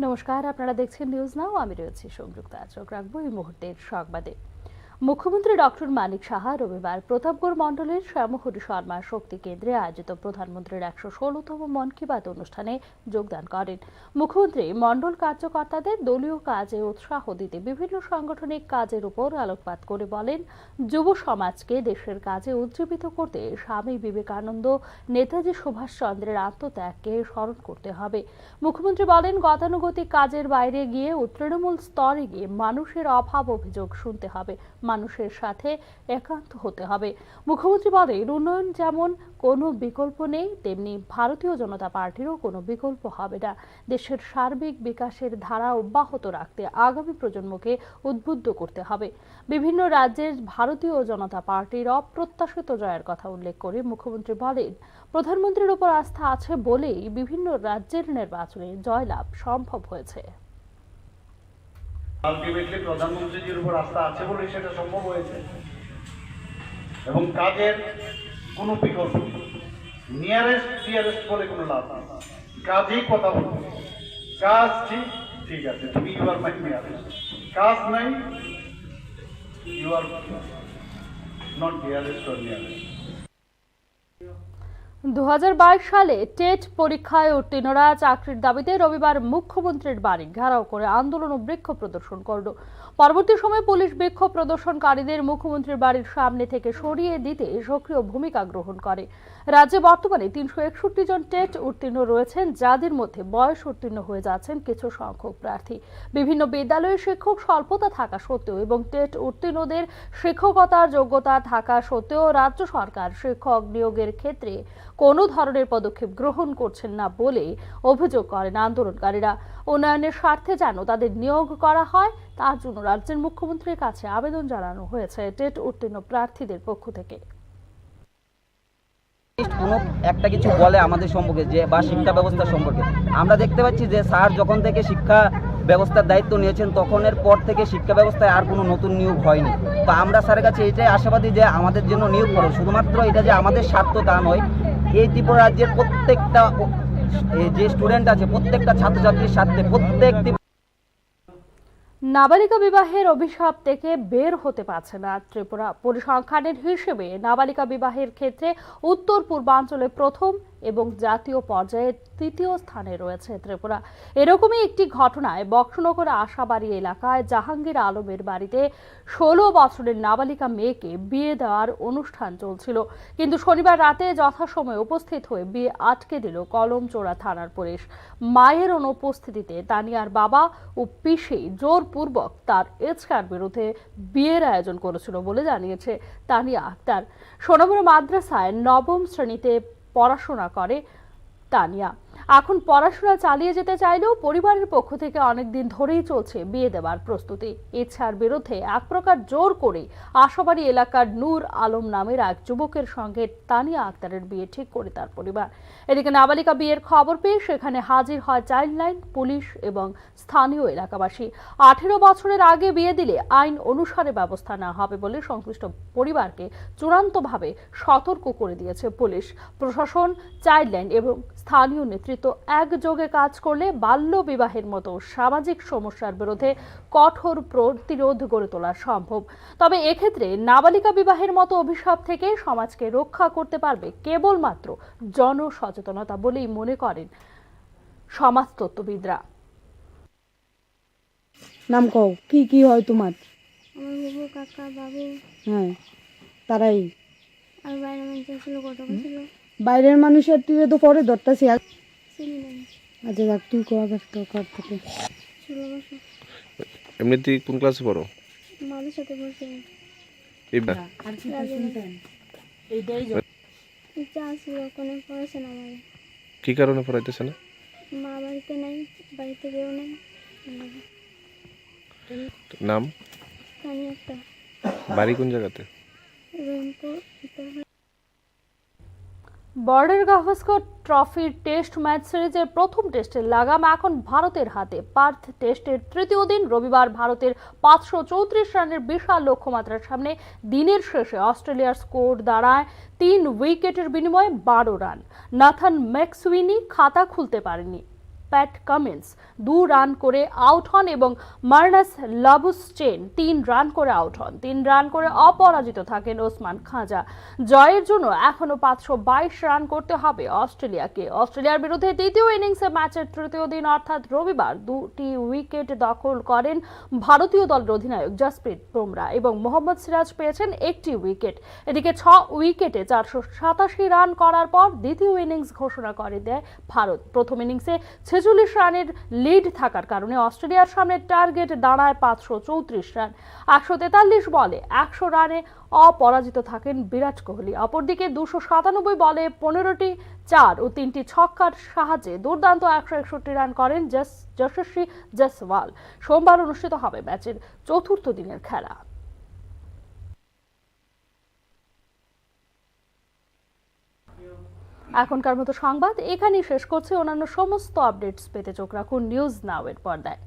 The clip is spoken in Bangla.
নমস্কার, আপনারা দেখছেন নিউজ নাও। আমি রয়েছি সংযুক্তা। চোখ রাখবো এই মুহূর্তের সংবাদে। মুখ্যমন্ত্রী ডক্টর মানিক সাহা রবিবার প্রতাপগড় মণ্ডলের শ্যামহরি শর্মা শক্তি কেন্দ্রে আয়োজিত প্রধানমন্ত্রীর ১১৬তম মন কি বাত অনুষ্ঠানে যোগদান করেন। মুখ্যমন্ত্রী মণ্ডল কার্যকর্তাদের দলীয় কাজে উৎসাহ দিতে বিভিন্ন সাংগঠনিক কাজের উপর আলোকপাত করে বলেন, যুব সমাজকে দেশের কাজে উজ্জীবিত করতে স্বামী বিবেকানন্দ, নেতাজি সুভাষচন্দ্রের আত্মত্যাগকে স্মরণ করতে হবে। মুখ্যমন্ত্রী বলেন, গতানুগতিক কাজের বাইরে গিয়ে তৃণমূল স্তরে গিয়ে মানুষের অভাব অভিযোগ শুনতে হবে, মানুষের সাথে একান্ত হতে হবে। মুখ্যমন্ত্রী বলেন, উন্নয়ন যেমন কোনো বিকল্প নেই, তেমনি ভারতীয় জনতা পার্টিরও কোনো বিকল্প হবে না। দেশের সার্বিক বিকাশের ধারা অব্যাহত রাখতে আগামী প্রজন্মকে উদ্বুদ্ধ করতে হবে। বিভিন্ন রাজ্যের ভারতীয় জনতা পার্টির অপ্রত্যাশিত জয়ের কথা উল্লেখ করে মুখ্যমন্ত্রী বলেন, প্রধানমন্ত্রীর উপর আস্থা আছে বলেই বিভিন্ন রাজ্যের নির্বাচনে জয়লাভ সম্ভব হয়েছে। আলটিমেটলি প্রধানমন্ত্রীজির উপর আস্থা আছে বলেই সেটা সম্ভব হয়েছে এবং কাজের কোনো বিকল্প নিয়ারেস্ট বলে কোনো লাভ নেই। কাজেই কথা বলবো, কাজ ঠিক আছে, তুমি ইউ আর মাই নিয়ারেস্ট, কাজ নাই you are not nearest or nearest. ২০২২ সালে টেট পরীক্ষায় উত্তীর্ণরা চাকরির দাবিতে রবিবার মুখ্যমন্ত্রীর বাড়ি ঘেরাও করে আন্দোলন ও বিক্ষোভ প্রদর্শন করল। পরবর্তী সময়ে পুলিশ বিক্ষোভ প্রদর্শনকারীদের মুখ্যমন্ত্রীর বাড়ির সামনে থেকে সরিয়ে দিতে সক্রিয় ভূমিকা গ্রহণ করে। রাজ্যে বর্তমানে ৩৬১ জন টেট উত্তীর্ণ রয়েছেন, যাদের মধ্যে বয়স উত্তীর্ণ হয়ে যাচ্ছেন কিছু সংখ্যক প্রার্থী। বিভিন্ন বিদ্যালয়ে শিক্ষক স্বল্পতা থাকা সত্ত্বেও এবং টেট উত্তীর্ণদের শিক্ষকতার যোগ্যতা থাকা সত্ত্বেও রাজ্য সরকার শিক্ষক নিয়োগের ক্ষেত্রে কোনো ধরনের পদক্ষেপ গ্রহণ করছেন না বলে অভিযোগ করেন আন্দোলনকারীরা। উন্নয়নের স্বার্থে যেন তাদের নিয়োগ করা হয়, তার জন্য রাজ্যের মুখ্যমন্ত্রীর কাছে আবেদন জানানো হয়েছে টেট উত্তীর্ণ প্রার্থীদের পক্ষ থেকে। কোনো একটা কিছু বলে আমাদের সম্পর্কে যে বা শিক্ষা ব্যবস্থা সম্পর্কে, আমরা দেখতে পাচ্ছি যে স্যার যখন থেকে শিক্ষা ব্যবস্থার দায়িত্ব নিয়েছেন তখনের পর থেকে শিক্ষা ব্যবস্থায় আর কোনো নতুন নিয়োগ হয়নি। তো আমরা স্যারের কাছে এটাই আশাবাদী যে আমাদের জন্য নিয়োগ করো। শুধুমাত্র এটা যে আমাদের স্বার্থ তা নয়, এই ত্রিপুরা রাজ্যের প্রত্যেকটা যে স্টুডেন্ট আছে প্রত্যেকটা ছাত্রছাত্রীর স্বার্থে প্রত্যেকটি। নাবালিকা বিবাহের অভিশাপ থেকে বের হতে পারছে না ত্রিপুরা। পরিসংখ্যানের হিসেবে নাবালিকা বিবাহের ক্ষেত্রে উত্তর পূর্বাঞ্চলে প্রথম এবং জাতীয় পর্যায়ে তৃতীয় স্থানে রয়েছে ত্রিপুরা। এরকমই একটি ঘটনায় বক্সনগর আশাবাড়ি এলাকায় জাহাঙ্গীর আলমের বাড়িতে ১৬ বছরের নাবালিকা মেয়েকে বিয়ে দেওয়ার অনুষ্ঠান চলছিল, কিন্তু শনিবার রাতে যথাসময়ে উপস্থিত হয়ে বিয়ে আটকে দিল কলমচোরা থানার পুলিশ। মায়ের অনুপস্থিতিতে তানিয়ার বাবা ও পিসি জোরপূর্বক তার ইচ্ছার বিরুদ্ধে বিয়ের আয়োজন করেছিল বলে জানিয়েছে তানিয়া আক্তার। সোনামুড়া মাদ্রাসায় নবম শ্রেণীতে পড়াশোনা করে তানিয়া। এখন পড়াশোনা চালিয়ে যেতে চাইলেও পরিবারের পক্ষ থেকে অনেকদিন ধরেই চলছে বিয়ে দেওয়ার প্রস্তুতি। ইচ্ছার বিরুদ্ধে এক প্রকার জোর করে আশাবাড়ি এলাকার নূর আলম নামের এক যুবকের সঙ্গে তানিয়া আক্তারের বিয়ে ঠিক করে তার পরিবার। এদিকে নাবালিকা বিয়ের খবর পেয়ে সেখানে হাজির হয় চাইল্ড লাইন, পুলিশ এবং স্থানীয় এলাকাবাসী। 18 বছরের আগে বিয়ে দিলে আইন অনুসারে ব্যবস্থা নেওয়া হবে বলে সংশ্লিষ্ট পরিবারকে চূড়ান্তভাবে সতর্ক করে দিয়েছে পুলিশ প্রশাসন। চাইল্ড লাইন এবং স্থানীয় নেতৃত্ব একযোগে কাজ করলে বাল্য বিবাহের মতো সামাজিক সমস্যার বিরুদ্ধে কঠোর প্রতিরোধ গড়ে তোলা সম্ভব। তবে এক্ষেত্রে নাবালিকা বিবাহের মতো অভিশাপ থেকে সমাজকে রক্ষা করতে পারবে কেবলমাত্র জনসচেতনতা বলেই মনে করেন সমাজতত্ত্ববিদরা। নাম কও, কি কি হয় তোমার? আমার বাবু, কাকা, বাবু। হ্যাঁ, তারাই। আর বাইরে মানুষ ছিল, কত ছিল? বাইরের মানুষের তুই তো পরে ধরতেছি। চিনি নাই। আচ্ছা যাক, তুই কবে তো কর থেকে 16 বছর। এমনিতে কোন ক্লাসে পড়ো? মাদের সাথে বসে আর কি শুনতেন এইটাই ইচ্ছা ছিল ওখানে পড়াশোনা আমার। কি কারণে পড়াইতেছে না? মা বাড়িতে নাই, বাড়িতে কেউ নেই। নাম? কানি একটা বাড়ি কোন জায়গাতে? রংপুর। বর্ডার গাভাস্কর ট্রফির টেস্ট ম্যাচ সিরিজের প্রথম টেস্টের লাগাম এখন ভারতের হাতে। পার্থ টেস্টের তৃতীয় দিন রবিবার ভারতের 534 রানের বিশাল লক্ষ্যমাত্রার সামনে দিনের শেষে অস্ট্রেলিয়ার স্কোর দাঁড়ায় 3 উইকেটের বিনিময়ে 12 রান। নাথান ম্যাকসুইনি খাতা খুলতে পারেনি। প্যাট কামিন্স 2 রান করে আউট হন এবং মার্নাস লাবুসচেন 3 রান করে আউট হন। 3 রান করে অপরাজিত থাকেন ওসমান খাজা। জয়ের জন্য এখনো 522 রান করতে হবে অস্ট্রেলিয়াকে। অস্ট্রেলিয়ার বিরুদ্ধে তৃতীয় ইনিংসে ম্যাচের তৃতীয় দিন অর্থাৎ রবিবার 2টি উইকেট দখল করেন ভারতীয় দলের অধিনায়ক জসপ্রীত বুমরা এবং মোহাম্মদ সিরাজ পেয়েছেন 1টি উইকেট। এদিকে 6 উইকেটে 487 রান করার পর দ্বিতীয় ইনিংস ঘোষণা করে দেয় ভারত। প্রথম ইনিংসে 46 রানের লিড থাকার কারণে অস্ট্রেলিয়ার সামনে টার্গেট দাঁড়ায় 534 রান। 143 বলে 100 রানে অপরাজিত থাকেন বিরাট কোহলি। অপরদিকে 297 বলে 15টি 4 ও 3টি ছক্কার সাহায্যে দুর্দান্ত 161 রান করেন যশস্বী জয়সওয়াল। সোমবার অনুষ্ঠিত হবে ম্যাচের চতুর্থ দিনের খেলা। এখনকার মতো সংবাদ এখানেই শেষ করছে। অন্যান্য সমস্ত আপডেটস পেতে চোখ রাখুন নিউজ নাও এর পর্দায়।